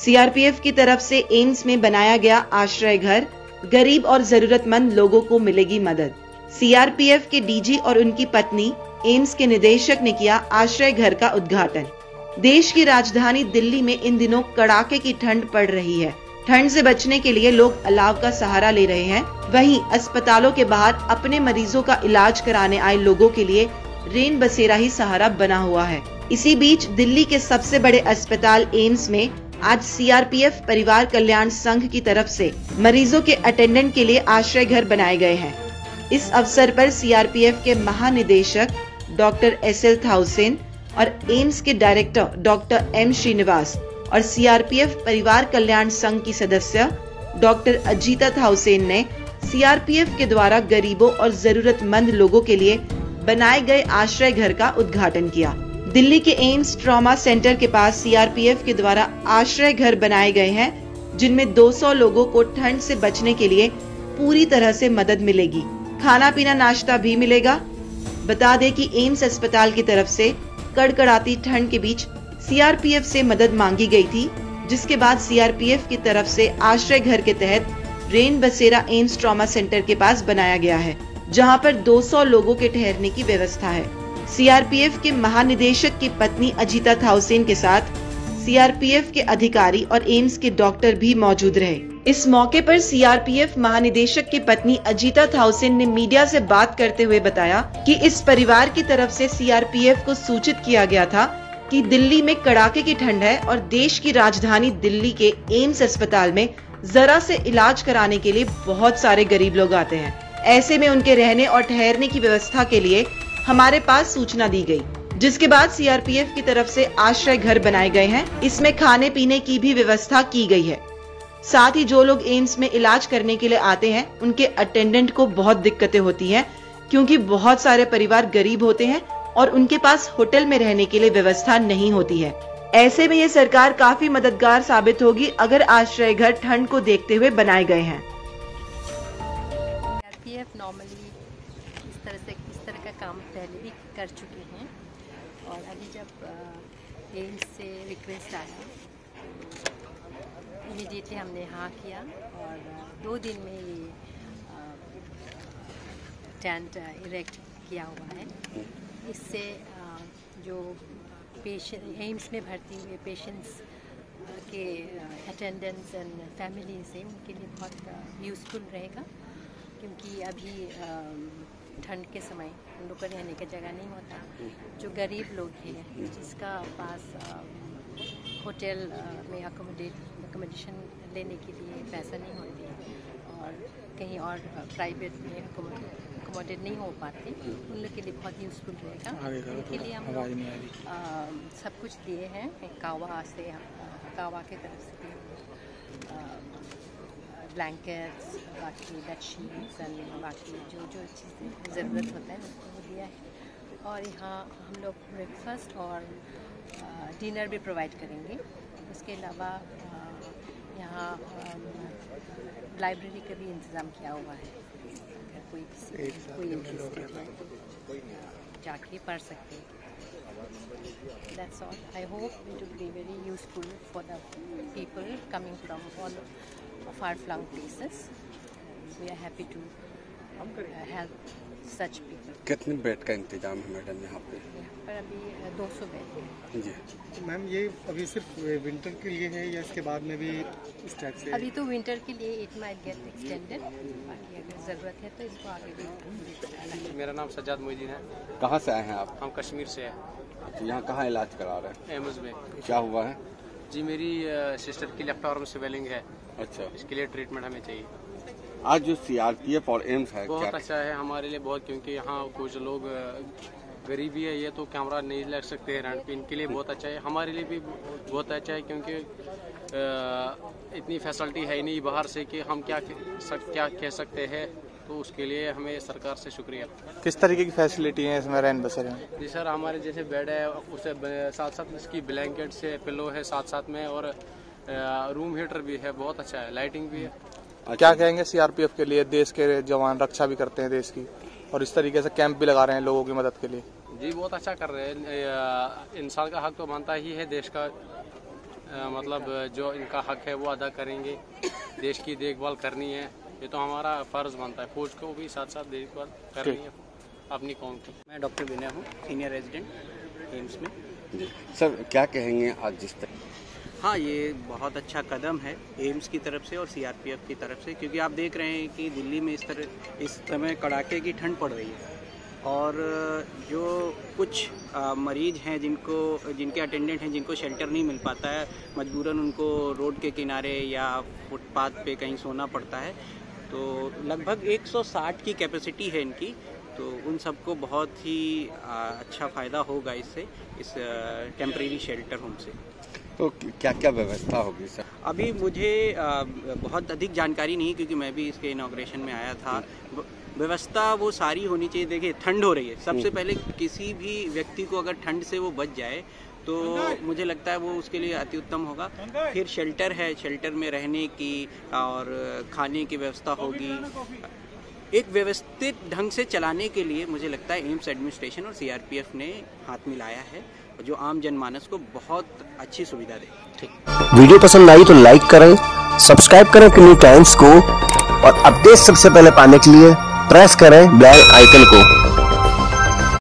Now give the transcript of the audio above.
CRPF की तरफ से एम्स में बनाया गया आश्रय घर, गरीब और जरूरतमंद लोगों को मिलेगी मदद। सीआरपीएफ के डीजी और उनकी पत्नी एम्स के निदेशक ने किया आश्रय घर का उद्घाटन। देश की राजधानी दिल्ली में इन दिनों कड़ाके की ठंड पड़ रही है। ठंड से बचने के लिए लोग अलाव का सहारा ले रहे हैं। वहीं अस्पतालों के बाहर अपने मरीजों का इलाज कराने आए लोगों के लिए रेन बसेरा ही सहारा बना हुआ है। इसी बीच दिल्ली के सबसे बड़े अस्पताल एम्स में आज सीआरपीएफ परिवार कल्याण संघ की तरफ से मरीजों के अटेंडेंट के लिए आश्रय घर बनाए गए हैं। इस अवसर पर सीआरपीएफ के महानिदेशक डॉक्टर SL थाउसेन और एम्स के डायरेक्टर डॉक्टर M श्रीनिवास और सीआरपीएफ परिवार कल्याण संघ की सदस्य डॉक्टर अजीता थाउसेन ने सीआरपीएफ के द्वारा गरीबों और जरूरतमंद लोगों के लिए बनाए गए आश्रय घर का उद्घाटन किया। दिल्ली के एम्स ट्रॉमा सेंटर के पास सीआरपीएफ के द्वारा आश्रय घर बनाए गए हैं, जिनमें 200 लोगों को ठंड से बचने के लिए पूरी तरह से मदद मिलेगी। खाना पीना नाश्ता भी मिलेगा। बता दें कि एम्स अस्पताल की तरफ से कड़कड़ाती ठंड के बीच सीआरपीएफ से मदद मांगी गई थी, जिसके बाद सीआरपीएफ की तरफ से आश्रय घर के तहत रेन बसेरा एम्स ट्रॉमा सेंटर के पास बनाया गया है, जहां पर 200 लोगों के ठहरने की व्यवस्था है। सीआरपीएफ के महानिदेशक की पत्नी अजीता थाउसेन के साथ सीआरपीएफ के अधिकारी और एम्स के डॉक्टर भी मौजूद रहे। इस मौके पर सीआरपीएफ महानिदेशक की पत्नी अजीता थाउसेन ने मीडिया से बात करते हुए बताया कि इस परिवार की तरफ से सीआरपीएफ को सूचित किया गया था कि दिल्ली में कड़ाके की ठंड है और देश की राजधानी दिल्ली के एम्स अस्पताल में जरा से इलाज कराने के लिए बहुत सारे गरीब लोग आते हैं। ऐसे में उनके रहने और ठहरने की व्यवस्था के लिए हमारे पास सूचना दी गई, जिसके बाद सीआरपीएफ की तरफ से आश्रय घर बनाए गए हैं। इसमें खाने पीने की भी व्यवस्था की गई है। साथ ही जो लोग एम्स में इलाज करने के लिए आते हैं, उनके अटेंडेंट को बहुत दिक्कतें होती हैं, क्योंकि बहुत सारे परिवार गरीब होते हैं और उनके पास होटल में रहने के लिए व्यवस्था नहीं होती है। ऐसे में ये सरकार काफी मददगार साबित होगी अगर आश्रय घर ठंड को देखते हुए बनाए गए हैं। सीआरपीएफ नॉर्मली इस तरह का काम पहले भी कर चुके हैं और अभी जब एम्स से रिक्वेस्ट आया इमीडिएटली हमने हाँ किया और 2 दिन में ये टेंट इरेक्ट किया हुआ है। इससे जो पेशेंट एम्स में भर्ती हुए पेशेंट्स के अटेंडेंट्स एंड फैमिलीज हैं, उनके लिए बहुत यूज़फुल रहेगा, क्योंकि अभी ठंड के समय उन लोग का रहने का जगह नहीं होता। जो गरीब लोग हैं जिसका पास होटल में अकोमोडेशन लेने के लिए पैसा नहीं होती और कहीं और प्राइवेट में अकोमोडेट नहीं हो पाते, उन लोग के लिए बहुत यूज़फुल रहेगा। उनके लिए हम लोग सब कुछ दिए हैं। कावा के तरफ से ब्लैंकेट्स, बाकी बेडशीट्स एंड बाकी जो चीज़ें ज़रूरत होता है वो दिया है। और यहाँ हम लोग ब्रेकफास्ट और डिनर भी प्रोवाइड करेंगे। उसके अलावा यहाँ लाइब्रेरी का भी इंतज़ाम किया हुआ है, अगर कोई इंटरेस्टेड है जाके पढ़ सकते हैं। That's all. I hope it will be very useful for the people coming from all far-flung places. We are happy to help such people. कितने बेड का इंतजाम है मैडम यहाँ पे? यहाँ पर अभी 200 बेड है। जी मैम, ये अभी सिर्फ विंटर के लिए है या इसके बाद में भी इस टाइप से? अभी तो विंटर के लिए इट माइट गेट एक्सटेंडेड, बाकी अगर ज़रूरत है तो इसको आगे भी। मेरा नाम सज्जाद मोइदीन है। कहाँ से आए हैं आप? हम कश्मीर से हैं। यहाँ कहाँ इलाज करा रहे हैं? एम्स में। क्या हुआ है? जी, मेरी सिस्टर की लेफ्ट आर्म स्वेलिंग है। अच्छा, इसके लिए ट्रीटमेंट हमें चाहिए। आज जो सीआरपीएफ और एम्स है बहुत अच्छा है हमारे लिए, बहुत, क्योंकि यहाँ कुछ लोग गरीबी है, ये तो कैमरा नहीं लग सकते हैं रेंट पे, इनके लिए बहुत अच्छा है। हमारे लिए भी बहुत अच्छा है, क्योंकि इतनी फैसिलिटी है नहीं बाहर से कि हम क्या कह सकते हैं, तो उसके लिए हमें सरकार से शुक्रिया। किस तरीके की फैसिलिटी है इसमें रैन बसेरे में? जी सर, हमारे जैसे बेड है, उसे साथ साथ इसकी ब्लैंकेट से पिलो है साथ साथ में, और रूम हीटर भी है, बहुत अच्छा है, लाइटिंग भी है। क्या कहेंगे सीआरपीएफ के लिए? देश के जवान रक्षा भी करते हैं देश की, और इस तरीके से कैंप भी लगा रहे हैं लोगों की मदद के लिए। जी, बहुत अच्छा कर रहे हैं। इंसान का हक तो बनता ही है देश का मतलब जो इनका हक है वो अदा करेंगे। देश की देखभाल करनी है, ये तो हमारा फर्ज बनता है। फौज को भी साथ साथ देखभाल करनी है अपनी कौम की। मैं डॉक्टर विनय हूँ, सीनियर रेजिडेंट एम्स में। सर क्या कहेंगे आज जिस तरह? हाँ, ये बहुत अच्छा कदम है एम्स की तरफ से और सीआरपीएफ की तरफ से, क्योंकि आप देख रहे हैं कि दिल्ली में इस समय कड़ाके की ठंड पड़ रही है और जो कुछ मरीज हैं जिनके अटेंडेंट हैं जिनको शेल्टर नहीं मिल पाता है, मजबूरन उनको रोड के किनारे या फुटपाथ पे कहीं सोना पड़ता है। तो लगभग 160 की कैपेसिटी है इनकी, तो उन सबको बहुत ही अच्छा फ़ायदा होगा इससे, इस टेम्परेरी शेल्टर होम से। तो क्या क्या व्यवस्था होगी सर? अभी मुझे बहुत अधिक जानकारी नहीं, क्योंकि मैं भी इसके इनॉग्रेशन में आया था। व्यवस्था वो सारी होनी चाहिए। देखिए, ठंड हो रही है, सबसे पहले किसी भी व्यक्ति को अगर ठंड से वो बच जाए तो मुझे लगता है वो उसके लिए अति उत्तम होगा। फिर शेल्टर है, शेल्टर में रहने की और खाने की व्यवस्था होगी। एक व्यवस्थित ढंग से चलाने के लिए मुझे लगता है एम्स एडमिनिस्ट्रेशन और सीआरपीएफ ने हाथ मिलाया है, जो आम जनमानस को बहुत अच्छी सुविधा देगी। ठीक, वीडियो पसंद आई तो लाइक करें, सब्सक्राइब करें क्लिक टाइम्स को और अपडेट सबसे पहले पाने के लिए प्रेस करें बेल आइकन को।